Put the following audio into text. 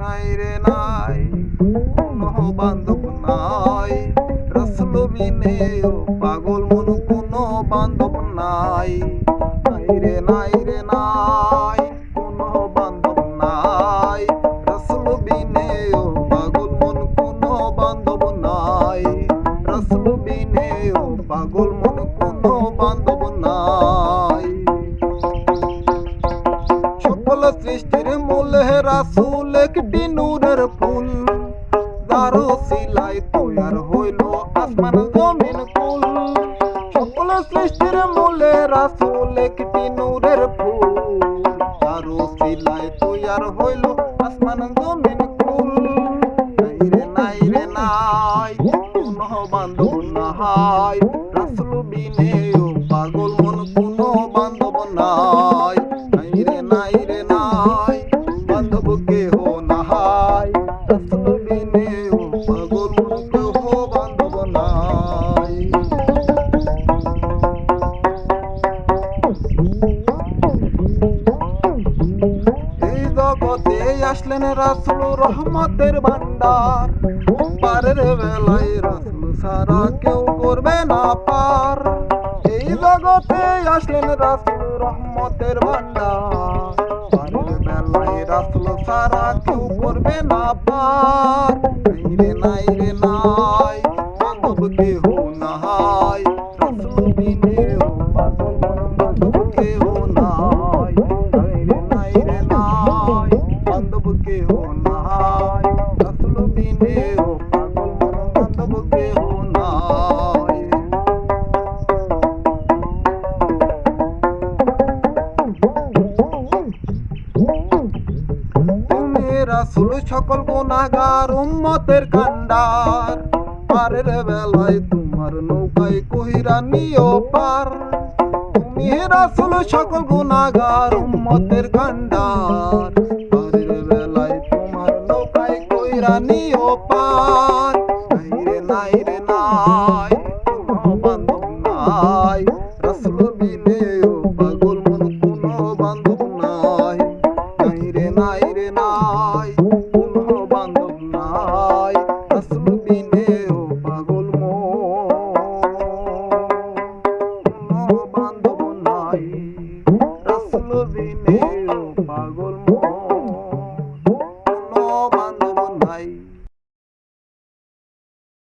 নাই রে নাই কোনো বান্ধব নাই, রাসূল বিনে ও পাগল মন কোনো বান্ধব নাই। নাই রে নাই রে নাই কোনো বান্ধব নাই, রাসূল বিনে ও পাগল মন কোনো বান্ধব নাই। রাসূল বিনে ও পাগল মন কোনো বান্ধব নাই। সকল সৃষ্টির মূল হে রাসূল একটি নূরের ফুল, যার ওসিলায় তৈয়ার হইল আসমান জমিন কুল। সকল সৃষ্টির মূলে রাসূল একটি নূরের ফুল, যার ওসিলায় তৈয়ার হইল আসমান জমিন কুল। নাই রে নাই রে নাই কোনো বান্ধব নাই, রাসূল বিনে ও পাগল মন কোনো বান্ধব নাই। নাই রে নাই রে নাই বান্ধব কেহ নাই, রাসূল বিনে ও পাগল মন কেহ বান্ধব নাই। এই জগতে আসলেন রাসূল রহমতের ভান্ডার, পারের বেলায় রাসূল ছাড়া কেউ করবে না পার। এই জগতে আসলেন রাসূল রহমতের ভান্ডার, পারের বেলায় রাসূল ছাড়া কেউ করবে না পার। নাই রে নাই রে নাই বান্ধব কেহ নাই, রাসূল বিনে ও পাগল মন বান্ধব কেহ নাই। নাই রে নাই রে নাই বান্ধব কেহ নাই, রাসূল বিনে ও পাগল মন বান্ধব কেহ নাই। তুমি রাসূল সকল গুনাহগার উম্মতের কান্ডার, পারের বেলায় তোমার নৌকায় কহিরা নিও পার। তুমি রাসূল সকল গুনাহগার উম্মতের কান্ডার, পারের বেলায় তোমার নৌকায় কহিরা নিও পার।